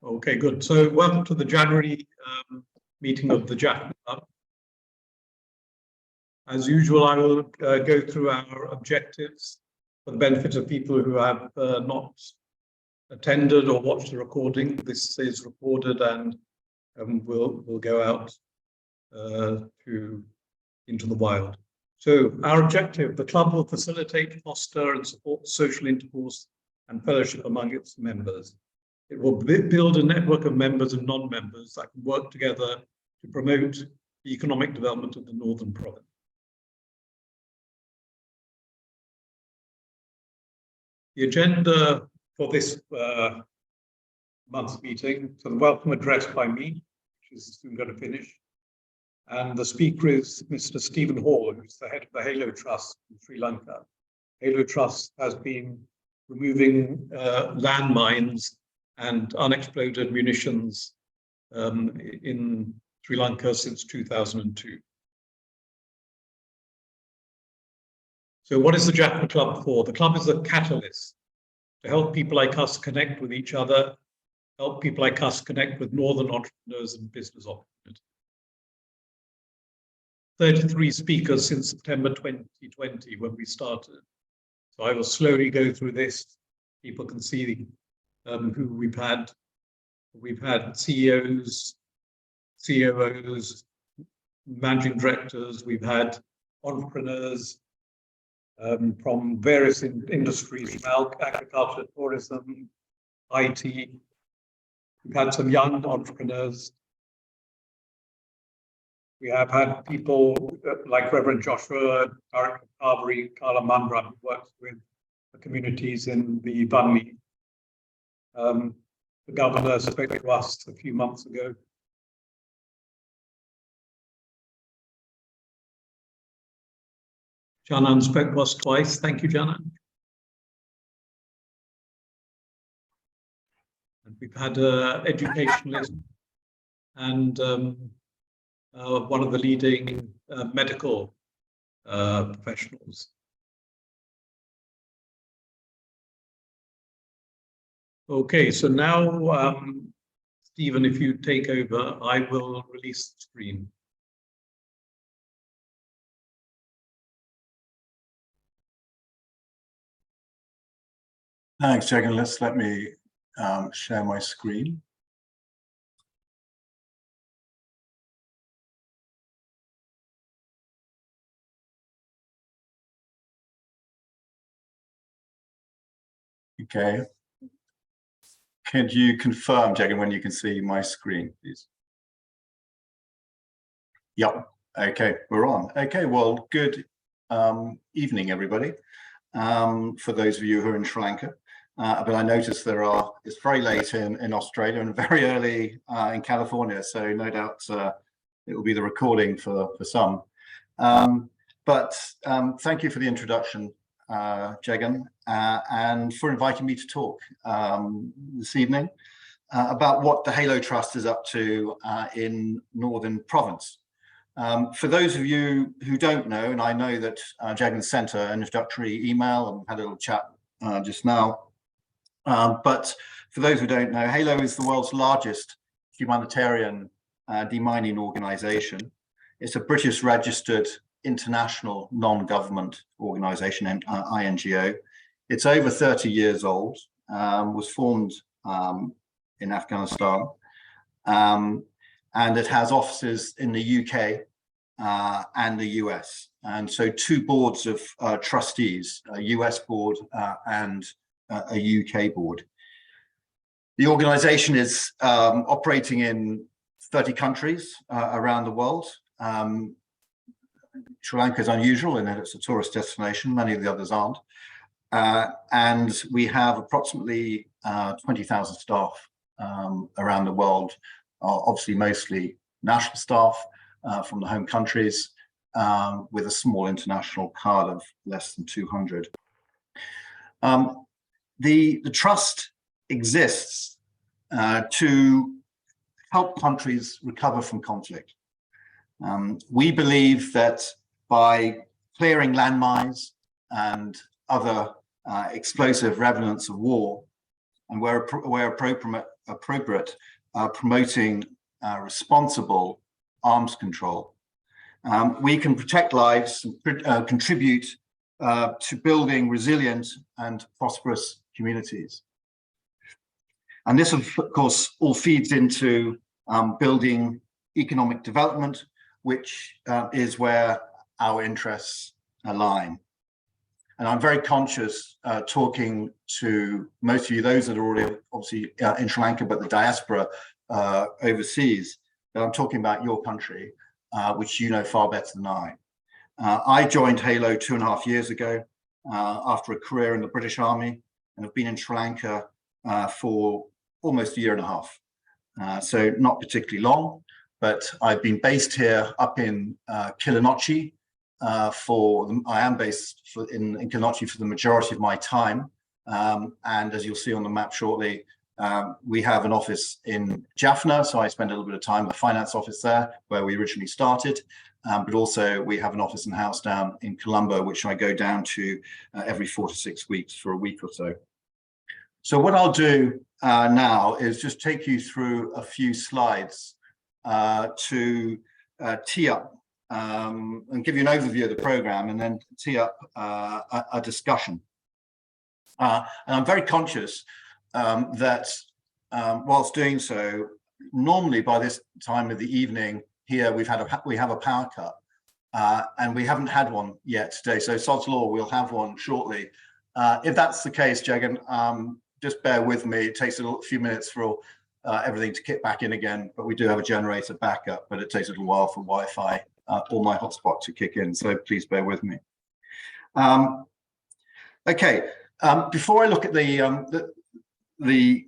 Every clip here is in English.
Okay, good. So welcome to the January meeting of the Jaffna Town. As usual, I will go through our objectives for the benefit of people who have not attended or watched the recording. This is recorded and will go out into the wild. So our objective: the club will facilitate, foster and support social intercourse and fellowship among its members. It will build a network of members and non-members that can work together to promote the economic development of the Northern Province. The agenda for this month's meeting: so the welcome address by me, which is soon going to finish, and the speaker is Mr. Stephen Hall, who's the head of the Halo Trust in Sri Lanka. Halo Trust has been removing landmines and unexploded munitions in Sri Lanka since 2002. So what is the Jaffna Club for? The club is a catalyst to help people like us connect with each other, help people like us connect with Northern entrepreneurs and business opportunities. 33 speakers since September 2020 when we started. So I will slowly go through this. People can see who we've had. We've had CEOs, COOs, managing directors. We've had entrepreneurs from various industries, agriculture, tourism, IT. We've had some young entrepreneurs. We have had people like Reverend Joshua, Tarek Carvery, Carla Mandra, who works with the communities in the Bunny. The governor spoke to us a few months ago. Janan spoke to us twice. Thank you, Janan. And we've had educationalists and one of the leading medical professionals. Okay, so now, Stephen, if you take over, I will release the screen. Thanks, Jagan. Let me share my screen. Okay. Could you confirm, Jagan, when you can see my screen, please? Yep. Okay, we're on. Okay, well, good evening, everybody. For those of you who are in Sri Lanka, but I noticed it's very late in Australia and very early in California, so no doubt it will be the recording for some. But thank you for the introduction, Jagan, and for inviting me to talk this evening about what the Halo Trust is up to in Northern Province. For those of you who don't know, and I know that Jagan sent an introductory email and had a little chat just now, but for those who don't know, Halo is the world's largest humanitarian demining organization. It's a British registered international non-government organization, INGO. It's over 30 years old, was formed in Afghanistan, and it has offices in the UK and the US. And so two boards of trustees, a US board and a UK board. The organization is operating in 30 countries around the world. Sri Lanka is unusual in that it's a tourist destination, many of the others aren't. And we have approximately 20,000 staff around the world, obviously mostly national staff from the home countries, with a small international card of less than 200. The trust exists to help countries recover from conflict. We believe that by clearing landmines and other explosive remnants of war, and where appropriate, promoting responsible arms control. We can protect lives and contribute to building resilient and prosperous communities. And this, of course, all feeds into building economic development, which is where our interests align. And I'm very conscious talking to most of you, those that are already obviously in Sri Lanka, but the diaspora overseas, that I'm talking about your country, which you know far better than I. I joined HALO 2.5 years ago after a career in the British Army, and have been in Sri Lanka for almost 1.5 years. So not particularly long, but I've been based here up in Kilinochchi I am based in Kilinochchi for the majority of my time. And as you'll see on the map shortly, we have an office in Jaffna, so I spend a little bit of time in the finance office there, where we originally started. But also we have an office and house down in Colombo, which I go down to every 4 to 6 weeks for a week or so. So what I'll do now is just take you through a few slides to tee up and give you an overview of the program, and then tee up a discussion. And I'm very conscious that whilst doing so, normally by this time of the evening here we have a power cut, and we haven't had one yet today. So sod's law, we'll have one shortly. If that's the case, Jagan, just bear with me. It takes a few minutes for everything to kick back in again, but we do have a generator backup, but it takes a little while for Wi-Fi or my hotspot to kick in. So please bear with me. Okay, before I look at the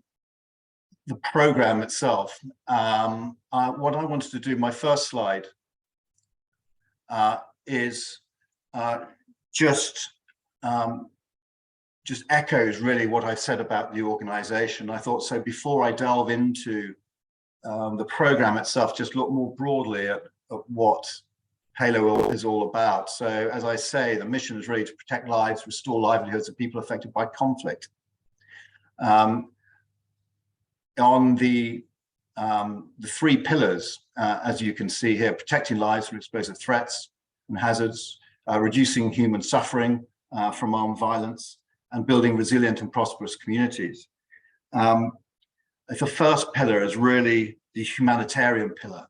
program itself, what I wanted to do, my first slide, is just echoes really what I said about the organization. I thought, so before I delve into the program itself, just look more broadly at what HALO is all about. So as I say, the mission is really to protect lives, restore livelihoods of people affected by conflict. On the 3 pillars, as you can see here: protecting lives from explosive threats and hazards, reducing human suffering from armed violence, and building resilient and prosperous communities. The first pillar is really the humanitarian pillar.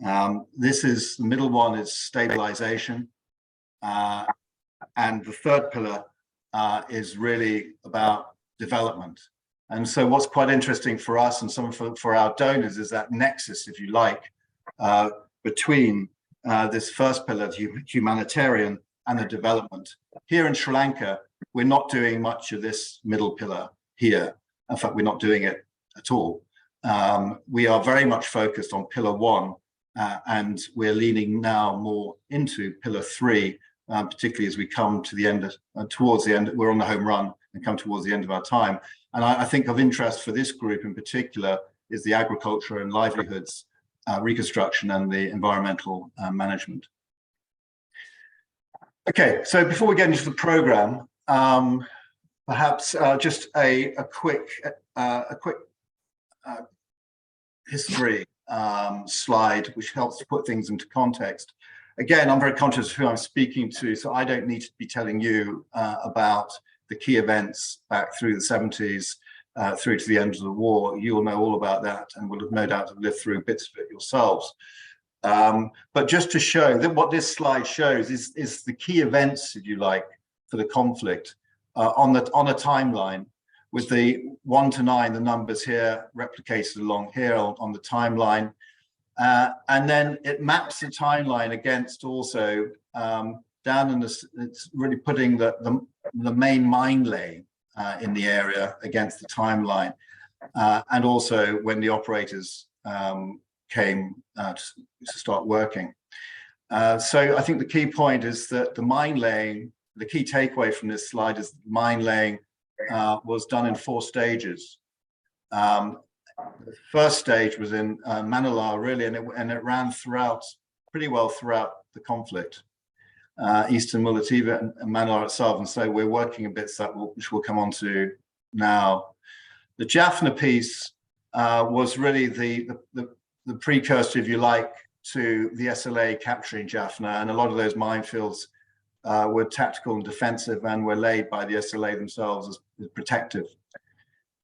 The middle one is stabilization, and the third pillar is really about development. And so what's quite interesting for us and for our donors is that nexus, if you like, between this first pillar, the humanitarian, and the development. Here in Sri Lanka, we're not doing much of this middle pillar here. In fact, we're not doing it at all. We are very much focused on pillar 1, and we're leaning now more into pillar 3, particularly as we come to the end, towards the end. We're on the home run and come towards the end of our time. And I think of interest for this group in particular is the agriculture and livelihoods reconstruction and the environmental management. Okay, so before we get into the program, perhaps just a quick history slide, which helps to put things into context. Again, I'm very conscious of who I'm speaking to, so I don't need to be telling you about the key events back through the 70s, through to the end of the war. You'll know all about that, and will have no doubt have lived through bits of it yourselves. But just to show that what this slide shows is the key events, if you like, for the conflict on a timeline, with the 1 to 9, the numbers here replicated along here on the timeline. And then it maps the timeline against also down in this, it's really putting the main mine laying in the area against the timeline, and also when the operators came to start working. So I think the key point is that the mine laying, the key takeaway from this slide is mine laying was done in 4 stages. The first stage was in Manila, really, and it ran pretty well throughout the conflict, Eastern Mullaitivu and Manila itself. And so we're working in bits which we'll come on to now. The Jaffna piece was really the precursor, if you like, to the SLA capturing Jaffna, and a lot of those minefields were tactical and defensive and were laid by the SLA themselves as protective.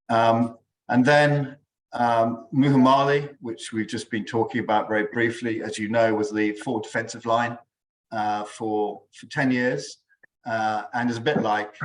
And then Muhamalai, which we've just been talking about very briefly, as you know, was the forward defensive line for 10 years, and is a bit like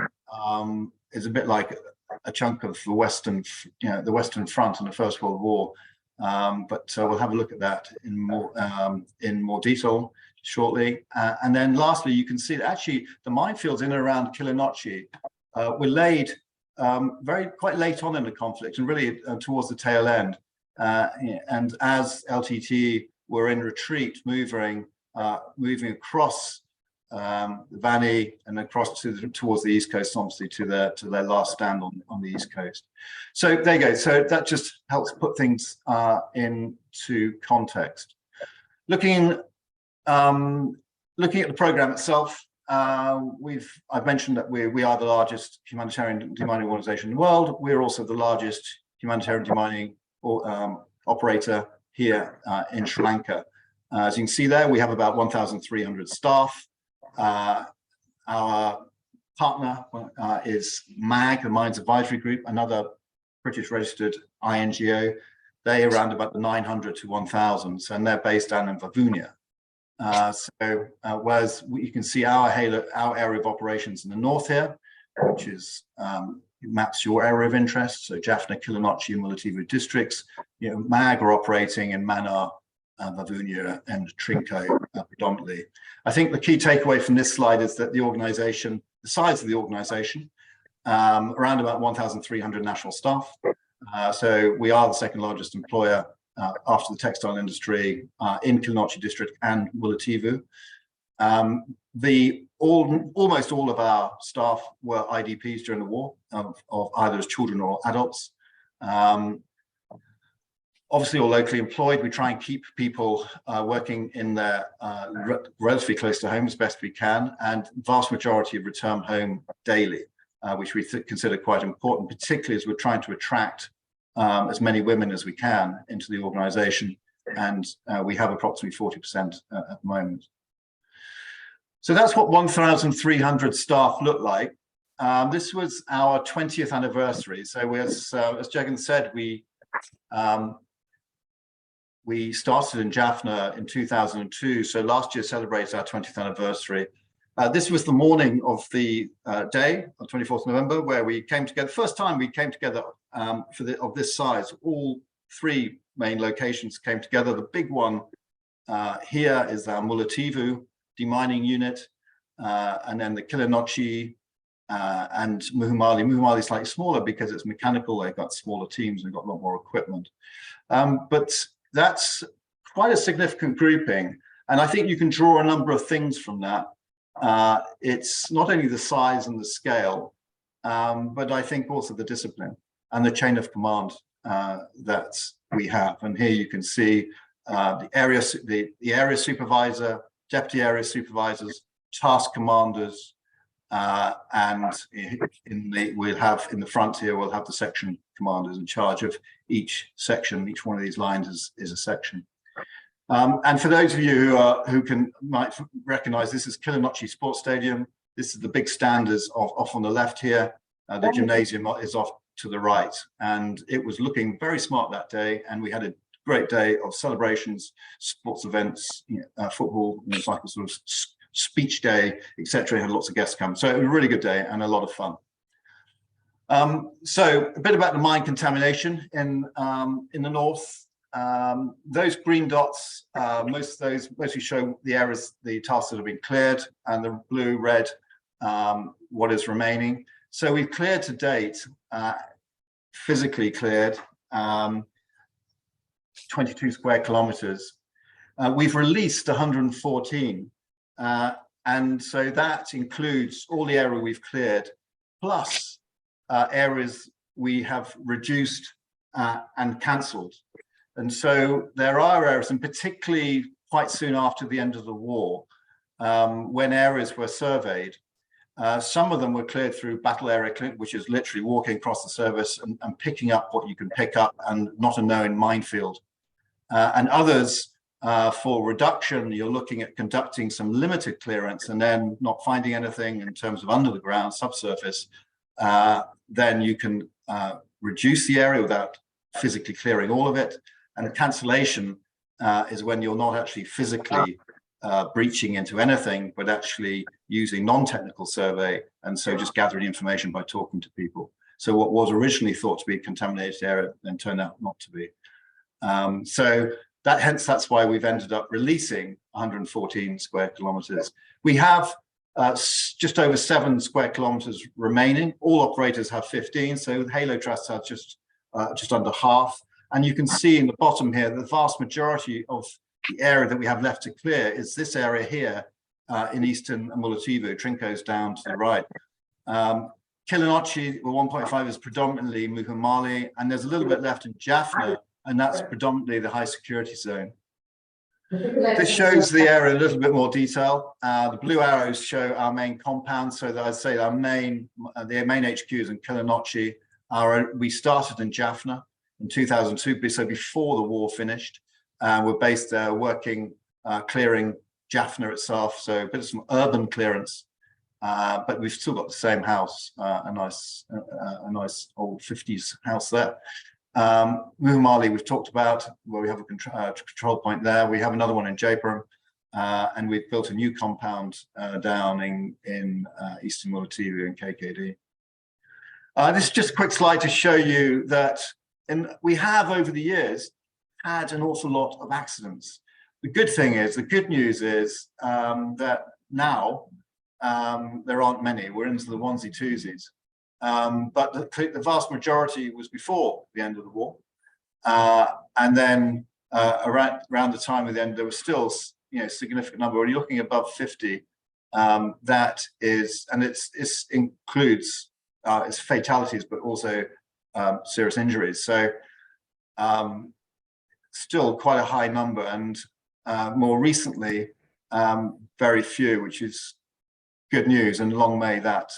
a chunk of the Western, the Western Front in the First World War. But we'll have a look at that in more detail shortly. And then lastly, you can see that actually the minefields in and around Kilinochchi were laid quite late on in the conflict, and really towards the tail end. And as LTT were in retreat, moving across the Valley and across towards the East Coast, obviously to their last stand on the East Coast. So there you go. So that just helps put things into context. Looking at the program itself, I've mentioned that we are the largest humanitarian demining organization in the world. We're also the largest humanitarian demining operator here in Sri Lanka. As you can see there, we have about 1,300 staff. Our partner is MAG, the Mines Advisory Group, another British registered INGO. They're around about the 900 to 1,000, and they're based down in Vavunia. Whereas you can see our area of operations in the north here, which is maps your area of interest. So Jaffna, Kilinochchi, and Mullaitivu districts. MAG are operating in Mannar, Vavunia, and Trinco predominantly. I think the key takeaway from this slide is that the size of the organization, around about 1,300 national staff. So we are the second largest employer after the textile industry in Kilinochchi district and Mullaitivu. Almost all of our staff were IDPs during the war, of either as children or adults. Obviously, all locally employed. We try and keep people working in their relatively close to home as best we can, and vast majority of return home daily, which we consider quite important, particularly as we're trying to attract as many women as we can into the organization, and we have approximately 40% at the moment. So that's what 1,300 staff look like. This was our 20th anniversary. So as Jagan said, we started in Jaffna in 2002. So last year celebrated our 20th anniversary. This was the morning of the day, on 24th November, where we came together. First time we came together of this size. All three main locations came together. The big one here is our Mullaitivu demining unit, and then the Kilinochchi and Muhamalai. Muhamalai is slightly smaller because it's mechanical. They've got smaller teams and got a lot more equipment. But that's quite a significant grouping. And I think you can draw a number of things from that. It's not only the size and the scale, but I think also the discipline and the chain of command that we have. And here you can see the area supervisor, deputy area supervisors, task commanders, and we'll have in the front here, we'll have the section commanders in charge of each section. Each one of these lines is a section. And for those of you who might recognize, this is Kilinochchi Sports Stadium. This is the big stand is off on the left here. The gymnasium is off to the right. And it was looking very smart that day. And we had a great day of celebrations, sports events, football, it was like a sort of speech day, etc. Had lots of guests come. So it was a really good day and a lot of fun. So a bit about the mine contamination in the north. Those green dots, most of those mostly show the areas, the tasks that have been cleared, and the blue, red, what is remaining. So we've cleared to date, physically cleared, 22 square kilometers. We've released 114. And so that includes all the area we've cleared, plus areas we have reduced and cancelled. And so there are areas, and particularly quite soon after the end of the war, when areas were surveyed, Some of them were cleared through battle area clearing, which is literally walking across the surface and picking up what you can pick up and not a known minefield. And others, for reduction, you're looking at conducting some limited clearance and then not finding anything in terms of under the ground, subsurface. Then you can reduce the area without physically clearing all of it. And the cancellation is when you're not actually physically breaching into anything, but actually using non-technical survey, and so just gathering information by talking to people. So what was originally thought to be a contaminated area then turned out not to be. So that's why we've ended up releasing 114 square kilometers. We have just over 7 square kilometers remaining. All operators have 15, so the Halo Trust have just under half. And you can see in the bottom here, the vast majority of the area that we have left to clear is this area here in eastern Mulativu. Trinco's down to the right. Kilinochchi, 1.5 is predominantly Muhamalai, and there's a little bit left in Jaffna, and that's predominantly the high security zone. This shows the area a little bit more detail. The blue arrows show our main compounds, so that I'd say our main HQs in Kilinochchi we started in Jaffna in 2002, so before the war finished. We're based there working, clearing Jaffna itself, so a bit of some urban clearance, but we've still got the same house, a nice old 50s house there. Muhamalai we've talked about, where we have a control point there. We have another one in Jaipur, and we've built a new compound down in eastern Mulativu in KKD. This is just a quick slide to show you that we have over the years had an awful lot of accidents. The good news is that now there aren't many. We're into the onesie twosies. But the vast majority was before the end of the war. And then around the time of the end, there was still significant number. When you're looking above 50, that is, and it includes it's fatalities, but also serious injuries. So still quite a high number, and more recently, very few, which is good news, and long may that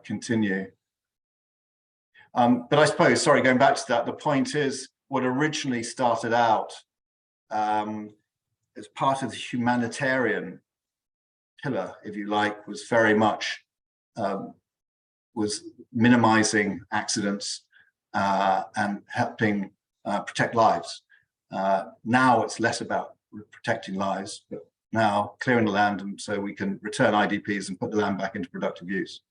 continue. But I suppose, sorry, going back to that, the point is what originally started out as part of the humanitarian pillar, if you like, was very much was minimizing accidents and helping protect lives. Now it's less about protecting lives, but now clearing the land, and so we can return IDPs and put the land back into productive use.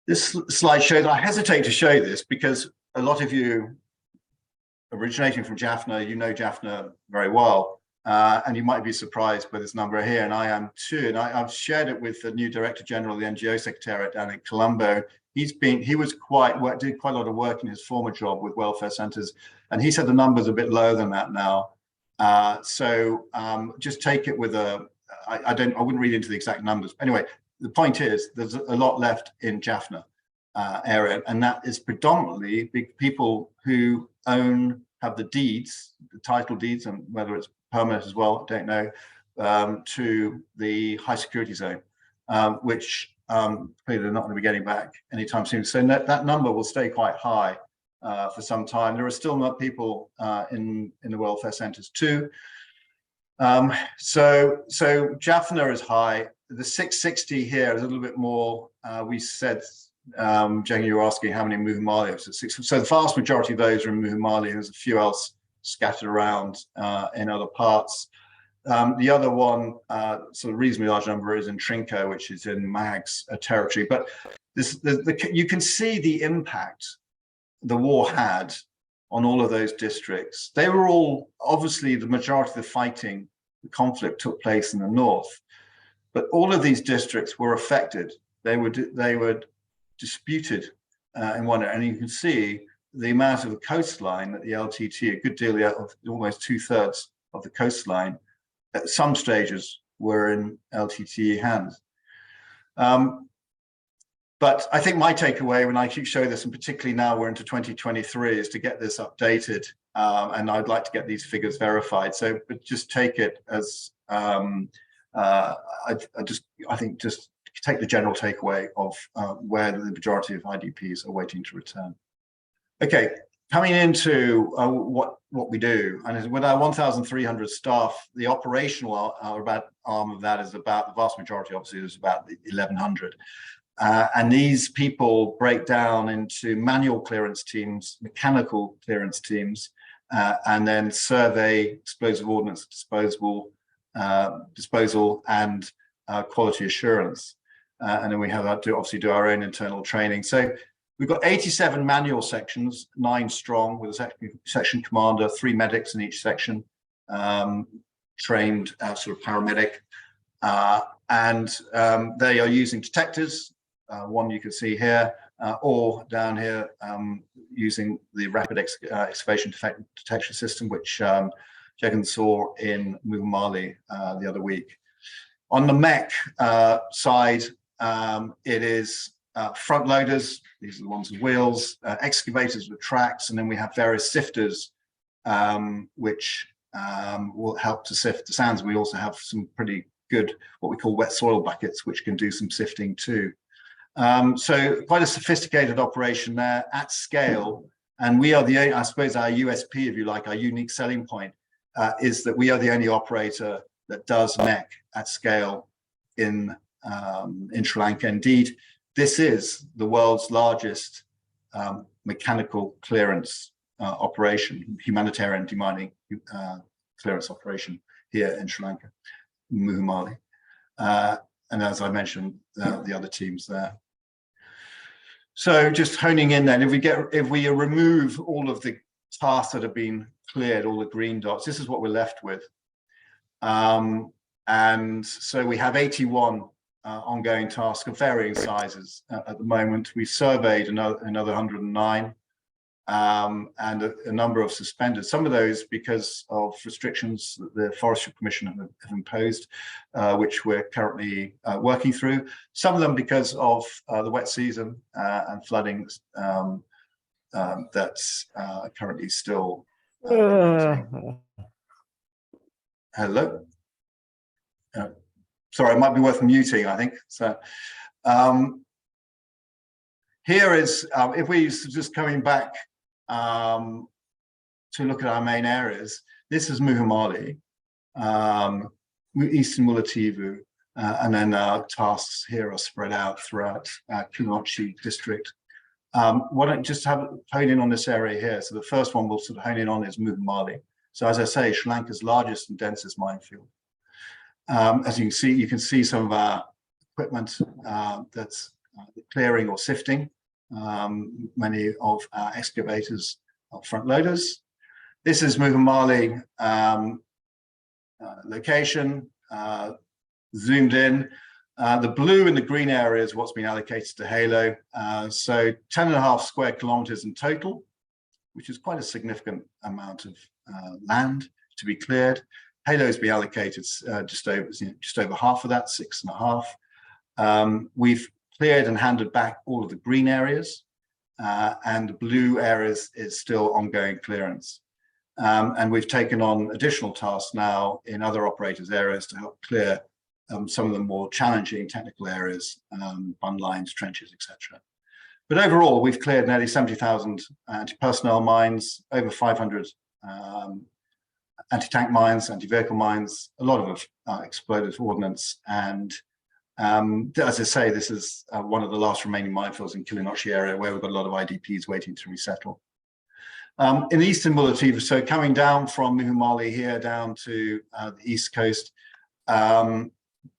This slide shows, I hesitate to show this because a lot of you originating from Jaffna, you know Jaffna very well, and you might be surprised by this number here, and I am too. And I've shared it with the new Director General of the NGO Secretariat down in Colombo. He did quite a lot of work in his former job with welfare centers, and he said the number's a bit lower than that now. So just take it with I wouldn't read into the exact numbers. Anyway, the point is there's a lot left in Jaffna area, and that is predominantly big people who have the deeds, the title deeds, and whether it's permanent as well, don't know, to the high security zone, which clearly they're not going to be getting back anytime soon. So that number will stay quite high for some time. There are still not people in the welfare centers too. So Jaffna is high. The 660 here is a little bit more. We said, Jane, you were asking how many Muhamalai. So the vast majority of those are in Muhamalai. There's a few else scattered around in other parts. The other one, sort of reasonably large number, is in Trinco, which is in Mag's territory. But you can see the impact the war had on all of those districts. They were all, obviously, the majority of the fighting, the conflict took place in the north. But all of these districts were affected. They were disputed in one area, and you can see the amount of the coastline that the LTT, a good deal of almost 2/3 of the coastline, at some stages were in LTT hands. But I think my takeaway when I keep showing this, and particularly now we're into 2023, is to get this updated, and I'd like to get these figures verified. So, but just take it as I think just take the general takeaway of where the majority of IDPs are waiting to return. Okay, coming into what we do, and with our 1,300 staff, the operational arm of that is about, the vast majority obviously is about 1,100. And these people break down into manual clearance teams, mechanical clearance teams, and then survey, explosive ordnance disposal, and quality assurance. And then we have to obviously do our own internal training. So we've got 87 manual sections, 9 strong, with a section commander, 3 medics in each section, trained sort of paramedic. And they are using detectors, one you can see here, or down here using the rapid excavation detection system, which Jagan saw in Muhamalai the other week. On the mech side, it is front loaders, these are the ones with wheels, excavators with tracks, and then we have various sifters, which will help to sift the sands. We also have some pretty good, what we call wet soil buckets, which can do some sifting too. So quite a sophisticated operation there at scale. And we are the only, I suppose our USP, if you like, our unique selling point, is that we are the only operator that does mech at scale in Sri Lanka. Indeed, this is the world's largest mechanical clearance operation, humanitarian demining clearance operation here in Sri Lanka, Muhamalai. And as I mentioned, the other teams there. So just honing in then, if we remove all of the tasks that have been cleared, all the green dots, this is what we're left with. And so we have 81 ongoing tasks of varying sizes at the moment. We surveyed another 109, and a number of suspended. Some of those because of restrictions that the Forestry Commission have imposed, which we're currently working through. Some of them because of the wet season and flooding that's currently still. Hello. Sorry, it might be worth muting, I think. So here is, if we just coming back to look at our main areas, this is Muhamalai, Eastern Mulativu, and then our tasks here are spread out throughout Kilinochchi district. Why don't just hone in on this area here? So the first one we'll sort of hone in on is Muhamalai. So as I say, Sri Lanka's largest and densest minefield. As you can see some of our equipment that's clearing or sifting. Many of our excavators are front loaders. This is Muhamalai location, zoomed in. The blue and the green area is what's been allocated to Halo. So 10.5 square kilometers in total, which is quite a significant amount of land to be cleared. Halo's been allocated just over half of that, 6.5. We've cleared and handed back all of the green areas, and the blue areas is still ongoing clearance. And we've taken on additional tasks now in other operators' areas to help clear some of the more challenging technical areas, bund lines, trenches, etc. But overall, we've cleared nearly 70,000 anti-personnel mines, over 500 anti-tank mines, anti-vehicle mines, a lot of exploded ordnance, and as I say, this is one of the last remaining minefields in Kilinochchi area where we've got a lot of IDPs waiting to resettle. In the Eastern Mulativu, so coming down from Muhamalai here down to the east coast,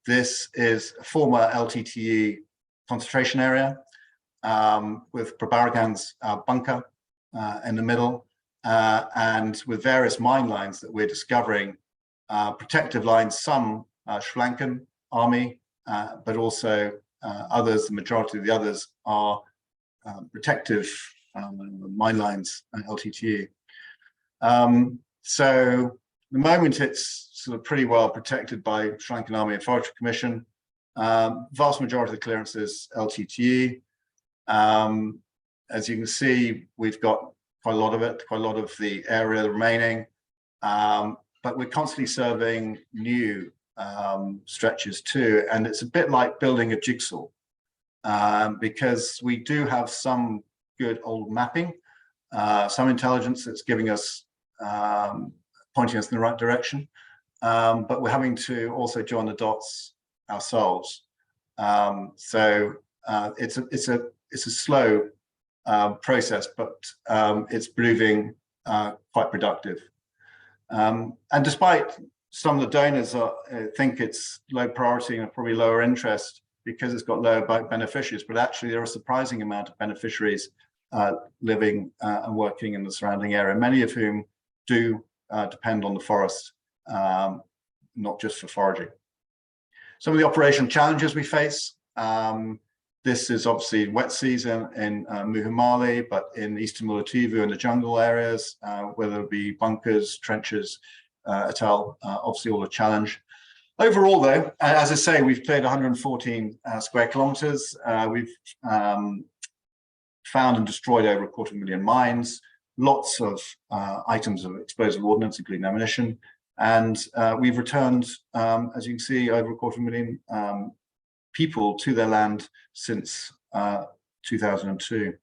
this is a former LTTE concentration area with Prabaragan's bunker in the middle, and with various mine lines that we're discovering, protective lines, some Sri Lankan army, but also others, the majority of the others are protective mine lines and LTTE. So at the moment it's sort of pretty well protected by Sri Lankan Army and Forestry Commission. Vast majority of the clearance is LTTE. As you can see, we've got quite a lot of it, quite a lot of the area remaining, but we're constantly surveying new stretches too. And it's a bit like building a jigsaw, because we do have some good old mapping, some intelligence that's giving us, pointing us in the right direction. But we're having to also join the dots ourselves. So it's a slow process, but it's proving quite productive. And despite some of the donors think it's low priority and probably lower interest because it's got lower beneficiaries, but actually there are a surprising amount of beneficiaries living and working in the surrounding area, many of whom do depend on the forest, not just for foraging. Some of the operational challenges we face. This is obviously wet season in Muhamalai, but in eastern Mulativu and the jungle areas, whether it be bunkers, trenches, et al., obviously all a challenge. Overall though, as I say, we've cleared 114 square kilometers. We've found and destroyed over 250,000 mines, lots of items of explosive ordnance, including ammunition. And we've returned, as you can see, over 250,000 people to their land since 2002.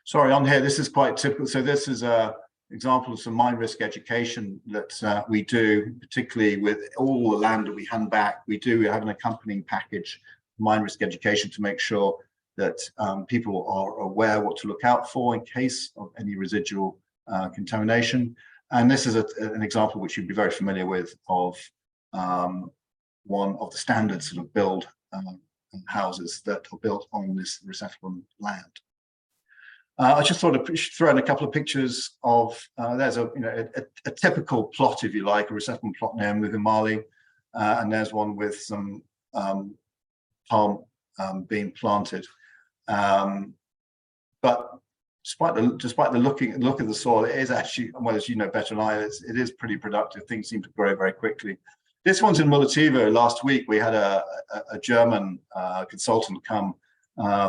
Sorry, on here, this is quite typical. So this is an example of some mine risk education that we do, particularly with all the land that we hand back. We have an accompanying package, mine risk education, to make sure that people are aware what to look out for in case of any residual contamination. And this is an example which you'd be very familiar with of one of the standard sort of build houses that are built on this resettlement land. I just thought I'd throw in a couple of pictures of, there's a typical plot, if you like, a resettlement plot near Muhamalai, and there's one with some palm being planted. But despite the look of the soil, it is actually, well, as you know better than I, it is pretty productive. Things seem to grow very quickly. This one's in Mulativu. Last week, we had a German consultant come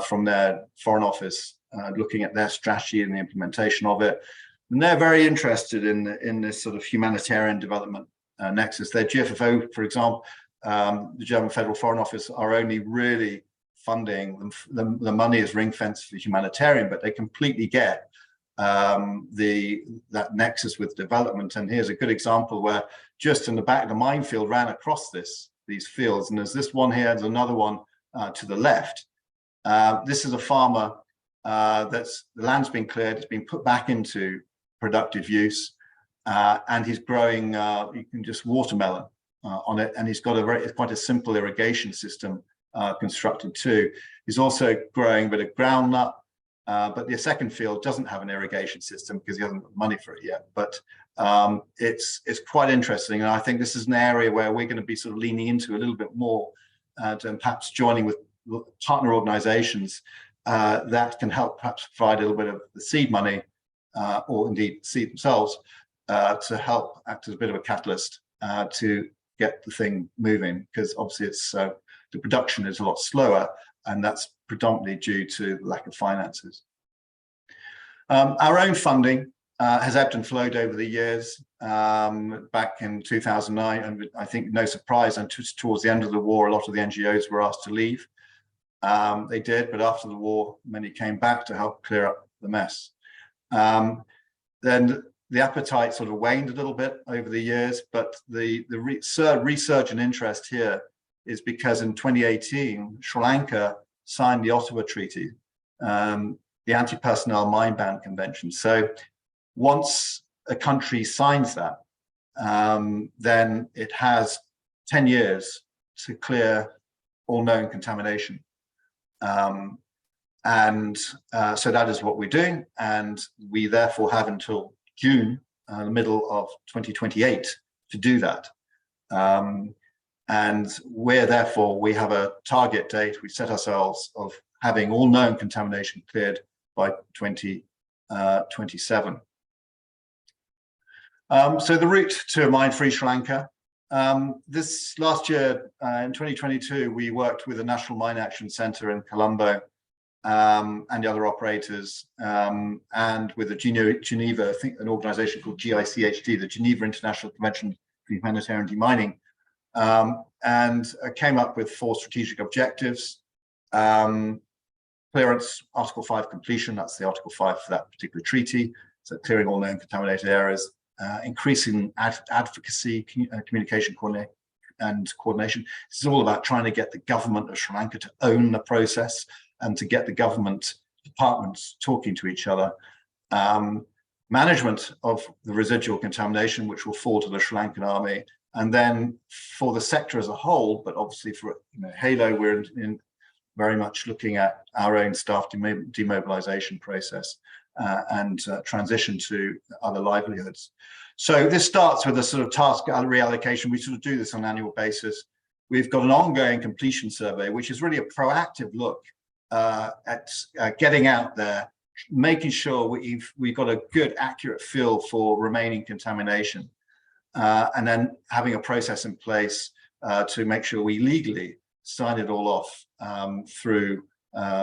from their foreign office, looking at their strategy and the implementation of it. And they're very interested in this sort of humanitarian development nexus. Their GFFO, for example, the German Federal Foreign Office, are only really funding, the money is ring fenced for humanitarian, but they completely get that nexus with development. And here's a good example where just in the back of the minefield ran across these fields, and there's this one here, there's another one to the left. This is a farmer the land's been cleared, it's been put back into productive use, and he's growing you can just watermelon on it, and he's got quite a simple irrigation system constructed too. He's also growing a bit of groundnut, but the second field doesn't have an irrigation system because he hasn't got money for it yet. But it's quite interesting, and I think this is an area where we're going to be sort of leaning into a little bit more, and perhaps joining with partner organizations that can help perhaps provide a little bit of the seed money, or indeed seed themselves, to help act as a bit of a catalyst to get the thing moving, because obviously it's the production is a lot slower, and that's predominantly due to the lack of finances. Our own funding has ebbed and flowed over the years. Back in 2009, and I think no surprise, and towards the end of the war, a lot of the NGOs were asked to leave. They did, but after the war, many came back to help clear up the mess. Then the appetite sort of waned a little bit over the years, but the resurgent interest here is because in 2018, Sri Lanka signed the Ottawa Treaty, the Anti-Personnel Mine Ban Convention. So once a country signs that, then it has 10 years to clear all known contamination. So that is what we're doing, and we therefore have until June, the middle of 2028, to do that. And we have a target date we set ourselves of having all known contamination cleared by 2027. So the route to a mine-free Sri Lanka. This last year, in 2022, we worked with the National Mine Action Centre in Colombo, and the other operators, and with the Geneva, I think an organisation called GICHD, the Geneva International Convention for Humanitarian Demining. came up with 4 strategic objectives. Clearance, Article 5 completion, that's the Article 5 for that particular treaty. So clearing all known contaminated areas, increasing advocacy, communication coordination. This is all about trying to get the government of Sri Lanka to own the process and to get the government departments talking to each other. Management of the residual contamination, which will fall to the Sri Lankan army. And then for the sector as a whole, but obviously for Halo, we're in very much looking at our own staff demobilization process and transition to other livelihoods. So this starts with a sort of task reallocation. We sort of do this on an annual basis. We've got an ongoing completion survey, which is really a proactive look at getting out there, making sure we've got a good, accurate feel for remaining contamination, and then having a process in place to make sure we legally sign it all off through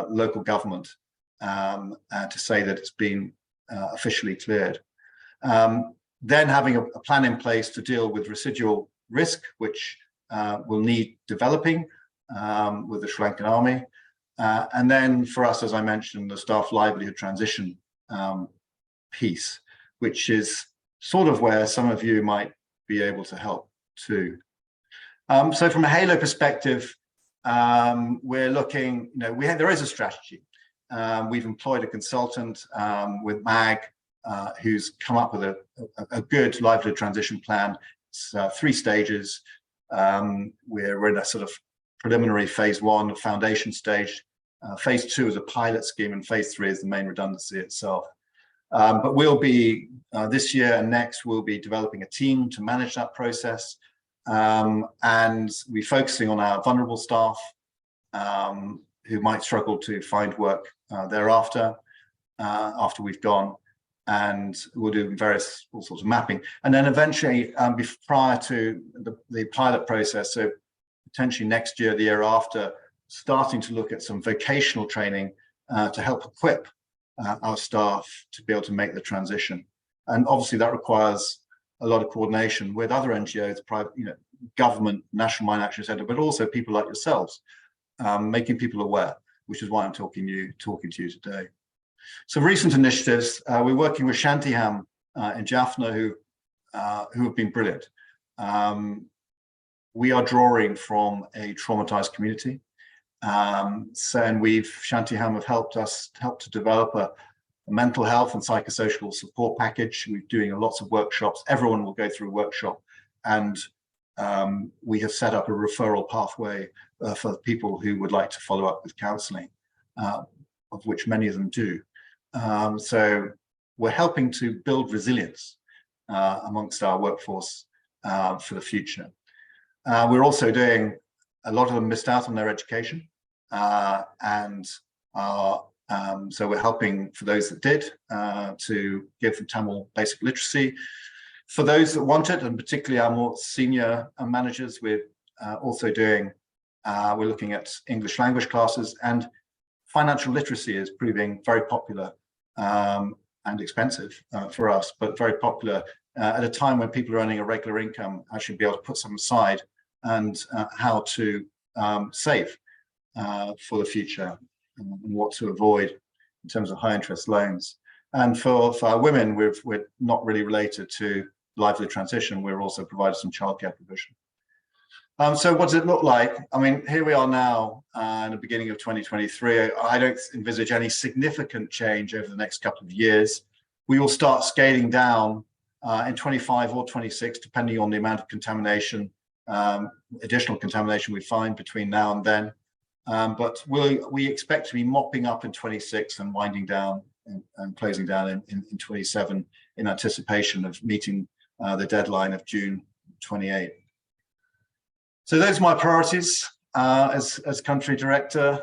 local government to say that it's been officially cleared. Then having a plan in place to deal with residual risk, which will need developing with the Sri Lankan army. And then for us, as I mentioned, the staff livelihood transition piece, which is sort of where some of you might be able to help too. So from a Halo perspective, we're looking, there is a strategy. We've employed a consultant with MAG who's come up with a good livelihood transition plan. It's 3 stages. We're in a sort of preliminary phase 1, foundation stage. Phase 2 is a pilot scheme, and phase 3 is the main redundancy itself. But we'll be, this year and next, we'll be developing a team to manage that process. And we're focusing on our vulnerable staff who might struggle to find work thereafter, after we've gone. And we'll do all sorts of mapping. And then eventually, prior to the pilot process, so potentially next year, the year after, starting to look at some vocational training to help equip our staff to be able to make the transition. And obviously that requires a lot of coordination with other NGOs, private, government, National Mine Action Centre, but also people like yourselves, making people aware, which is why I'm talking to you today. So recent initiatives, we're working with Shantiham in Jaffna, who have been brilliant. We are drawing from a traumatized community. And Shantiham have helped to develop a mental health and psychosocial support package. We're doing lots of workshops. Everyone will go through a workshop, and we have set up a referral pathway for people who would like to follow up with counselling, of which many of them do. So we're helping to build resilience amongst our workforce for the future. We're also doing, a lot of them missed out on their education, and so we're helping for those that did to give them Tamil basic literacy. For those that want it, and particularly our more senior managers, we're also doing, we're looking at English language classes, and financial literacy is proving very popular and expensive for us, but very popular at a time when people are earning a regular income, actually be able to put some aside, and how to save for the future and what to avoid in terms of high interest loans. And for our women, we're not really related to livelihood transition. We're also providing some childcare provision. So what does it look like? I mean, here we are now in the beginning of 2023. I don't envisage any significant change over the next couple of years. We will start scaling down in 25 or 26, depending on the amount of contamination, additional contamination we find between now and then. But we expect to be mopping up in 26 and winding down and closing down in 27 in anticipation of meeting the deadline of June 28. So those are my priorities as country director,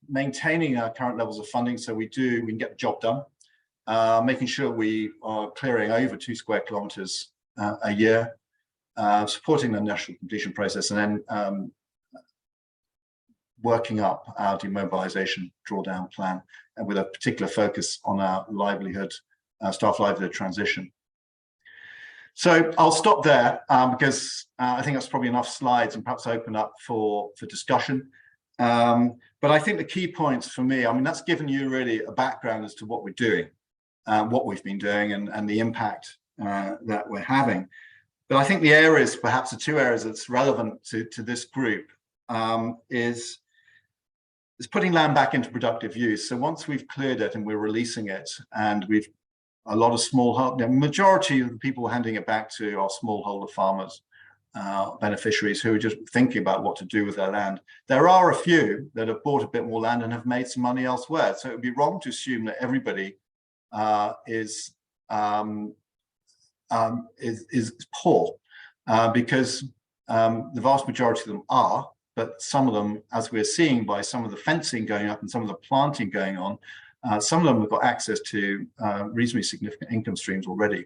maintaining our current levels of funding so we can get the job done, making sure we are clearing over 2 square kilometres a year, supporting the national completion process, and then working up our demobilisation drawdown plan, and with a particular focus on our livelihood, staff livelihood transition. So I'll stop there because I think that's probably enough slides, and perhaps open up for discussion. But I think the key points for me, I mean, that's given you really a background as to what we're doing, what we've been doing, and the impact that we're having. But I think the areas, perhaps the two areas that's relevant to this group is putting land back into productive use. So once we've cleared it and we're releasing it, and we've a lot of the majority of the people handing it back to are smallholder farmers, beneficiaries who are just thinking about what to do with their land. There are a few that have bought a bit more land and have made some money elsewhere. So it would be wrong to assume that everybody is poor, because the vast majority of them are, but some of them, as we're seeing by some of the fencing going up and some of the planting going on, some of them have got access to reasonably significant income streams already.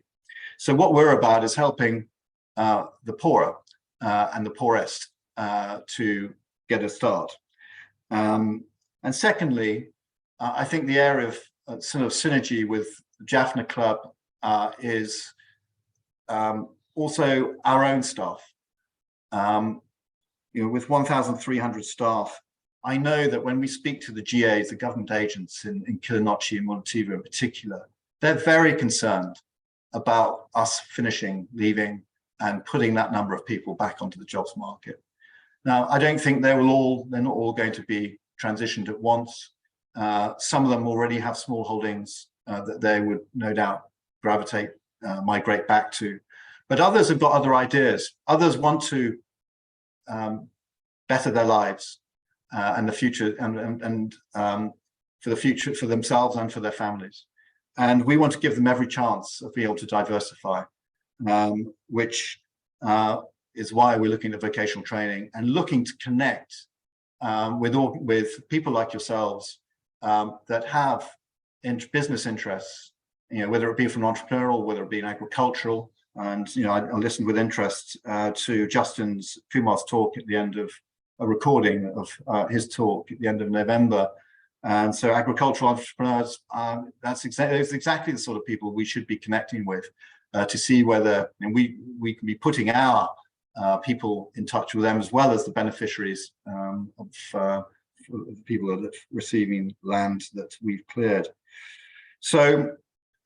So what we're about is helping the poorer and the poorest to get a start. And secondly, I think the area of sort of synergy with the Jaffna Club is also our own staff. With 1,300 staff, I know that when we speak to the GAs, the government agents in Kilinochchi and Montevideo in particular, they're very concerned about us finishing, leaving, and putting that number of people back onto the jobs market. Now, I don't think they're not all going to be transitioned at once. Some of them already have small holdings that they would no doubt migrate back to. But others have got other ideas. Others want to better their lives and the future, and for the future, for themselves and for their families. And we want to give them every chance of being able to diversify, which is why we're looking at vocational training and looking to connect with people like yourselves that have business interests, whether it be from entrepreneurial, whether it be in agricultural. And I listened with interest to Kumar's talk at the end of a recording of his talk at the end of November. And so agricultural entrepreneurs, that's exactly the sort of people we should be connecting with to see whether we can be putting our people in touch with them, as well as the beneficiaries of people that are receiving land that we've cleared. So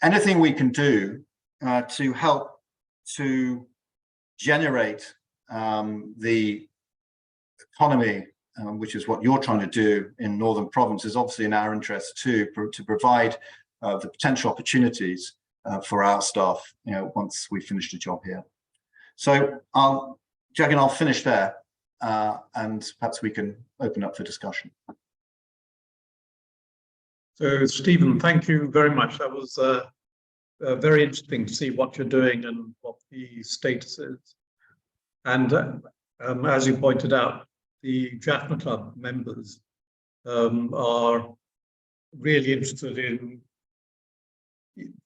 anything we can do to help to generate the economy, which is what you're trying to do in Northern Province, is obviously in our interest too, to provide the potential opportunities for our staff, once we finish the job here. So Jagan, I'll finish there, and perhaps we can open up for discussion. So Stephen, thank you very much. That was very interesting to see what you're doing and what the status is. And as you pointed out, the Jaffna Club members are really interested in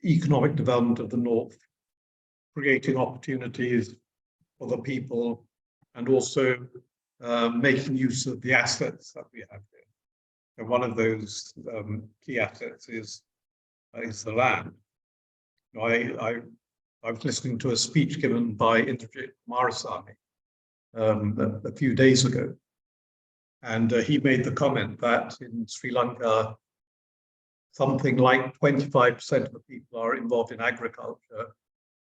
economic development of the North, creating opportunities for the people, and also making use of the assets that we have here. And one of those key assets is the land. I was listening to a speech given by Indrajit Kumarasamy a few days ago, and he made the comment that in Sri Lanka, something like 25% of the people are involved in agriculture,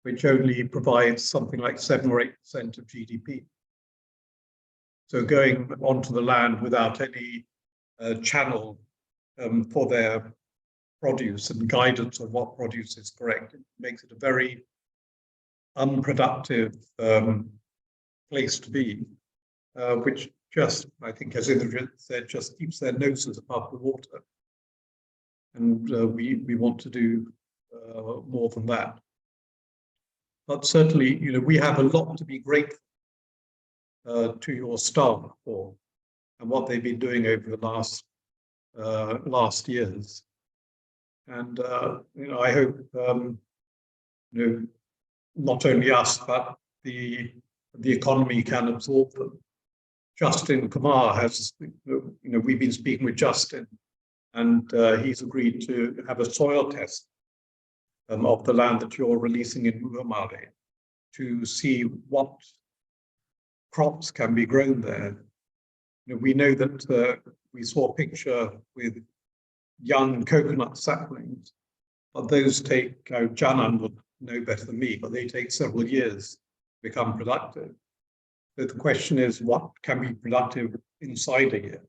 which only provides something like 7 or 8% of GDP. So going onto the land without any channel for their produce and guidance on what produce is correct, it makes it a very unproductive place to be, which just, I think, as Indrajit said, just keeps their noses above the water. And we want to do more than that. But certainly, we have a lot to be grateful to your staff for, and what they've been doing over the last years. And I hope not only us, but the economy can absorb them. Justin Kumar has, we've been speaking with Justin, and he's agreed to have a soil test of the land that you're releasing in Muhamalai. to see what crops can be grown there. We know that we saw a picture with young coconut saplings, but those take, Janan would know better than me, but they take several years to become productive. So the question is, what can be productive inside a year?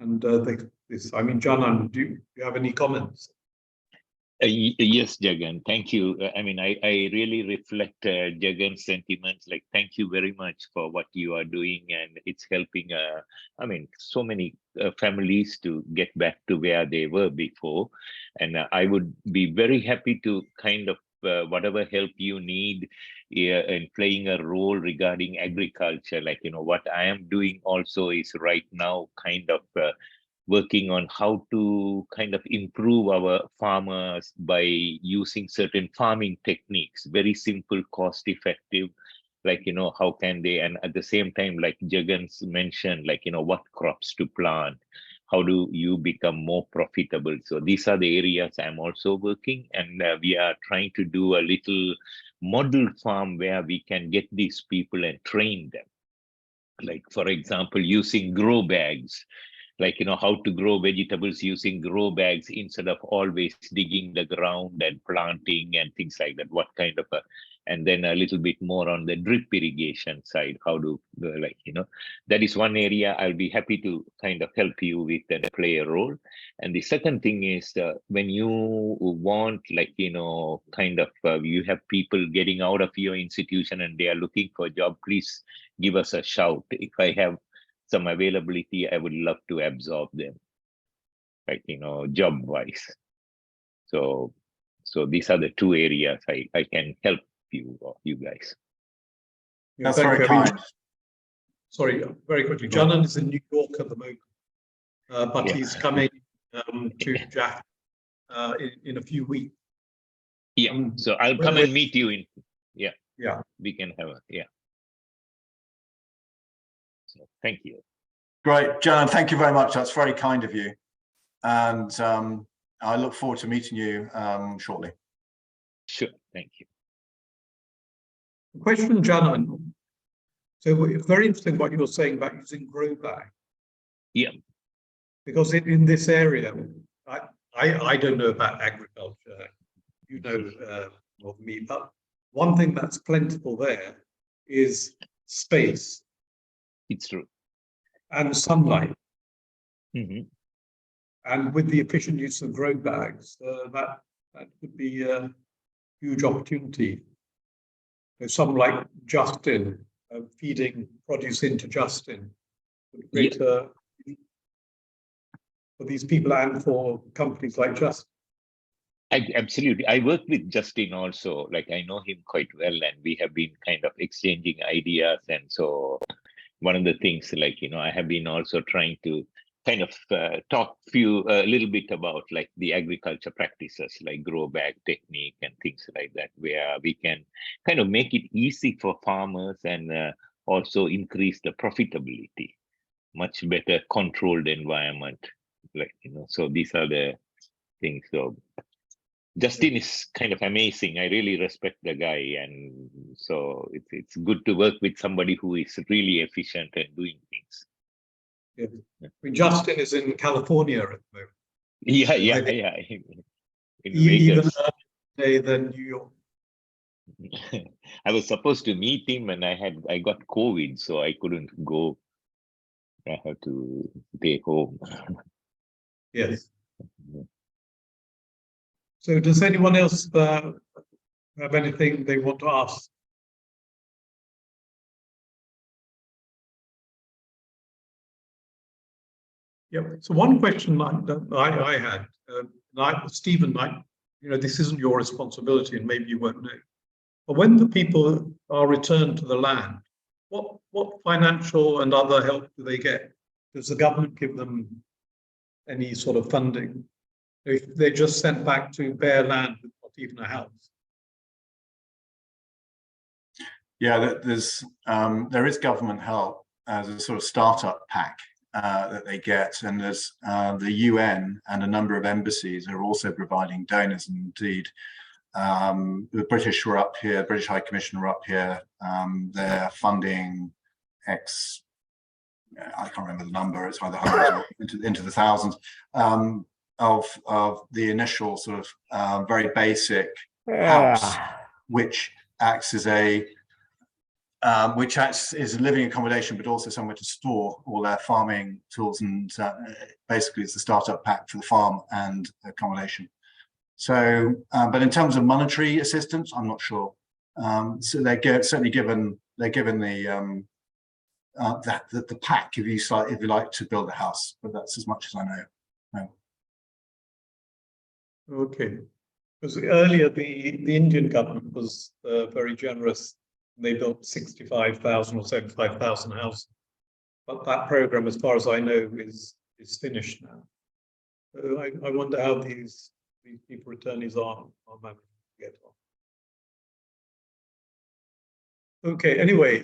And Janan, do you have any comments? Yes, Jagan, thank you. I really reflect Jagan's sentiments. Like, thank you very much for what you are doing, and it's helping. So many families to get back to where they were before. And I would be very happy to kind of whatever help you need in playing a role regarding agriculture. Like, what I am doing also is right now kind of working on how to kind of improve our farmers by using certain farming techniques, very simple, cost effective, like, how can they, and at the same time, like Jagan's mentioned, like, what crops to plant, how do you become more profitable? So these are the areas I'm also working, and we are trying to do a little model farm where we can get these people and train them. Like, for example, using grow bags, like, how to grow vegetables using grow bags instead of always digging the ground and planting and things like that. What kind of and then a little bit more on the drip irrigation side, how to that is one area I'll be happy to kind of help you with and play a role. And the second thing is when you want, like, kind of you have people getting out of your institution and they are looking for a job, please give us a shout. If I have some availability, I would love to absorb them, like, job wise. So these are the two areas I can help you guys. That's very kind. Sorry, very quickly. Janan is in New York at the moment, but he's coming to Jaffna in a few weeks. Yeah, so I'll come and meet you in, we can have a, So thank you. Great, Janan, thank you very much. That's very kind of you. And I look forward to meeting you shortly. Sure, thank you. Question, Janan. So it's very interesting what you were saying about using grow bag. Yeah. Because in this area, I don't know about agriculture, you know of me, but one thing that's plentiful there is space. It's true. And sunlight. Mm-hmm. And with the efficient use of grow bags, that could be a huge opportunity. There's some like Justin, feeding produce into Justin, great for these people and for companies like Justin. Absolutely. I work with Justin also, like I know him quite well, and we have been kind of exchanging ideas. And so one of the things, like, I have been also trying to kind of talk a little bit about like the agriculture practices, like grow bag technique and things like that, where we can kind of make it easy for farmers and also increase the profitability, much better controlled environment, like, so these are the things. So Justin is kind of amazing. I really respect the guy, and so it's good to work with somebody who is really efficient and doing things. Yeah. I mean, Justin is in California at the moment. Yeah. In even Vegas. earlier than New York. I was supposed to meet him, and I got COVID, so I couldn't go. I had to stay home. Yes. So does anyone else have anything they want to ask? Yeah. So one question I had, Stephen, this isn't your responsibility, and maybe you won't know. But when the people are returned to the land, what financial and other help do they get? Does the government give them any sort of funding? If they're just sent back to bare land with not even a house? Yeah, there is government help as a sort of startup pack that they get, and there's the UN and a number of embassies are also providing donors, and indeed The British were up here, British High Commission were up here. They're funding I can't remember the number, it's either hundreds or into the thousands, of the initial sort of very basic house, which acts as a is living accommodation, but also somewhere to store all their farming tools, and basically it's the startup pack for the farm and accommodation. So, but in terms of monetary assistance, I'm not sure. So they're certainly given the pack if you like to build a house, but that's as much as I know. No. Okay, because earlier the Indian government was very generous. They built 65,000 or 75,000 houses, but that program, as far as I know, is finished now. So I wonder how these people returnees are managing to get on. Okay, anyway,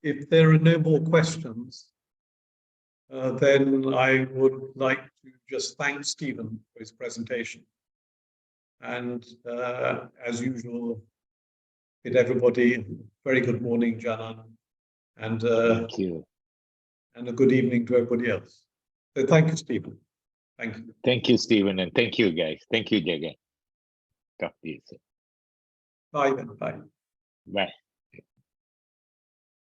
if there are no more questions, then I would like to just thank Stephen for his presentation. And as usual, bid everybody a very good morning, Janan, and Thank you. And a good evening to everybody else. So thank you, Stephen. Thank you. Thank you, Stephen, and thank you, guys. Thank you, Jagan. Talk to you soon. Bye then. Bye. Bye.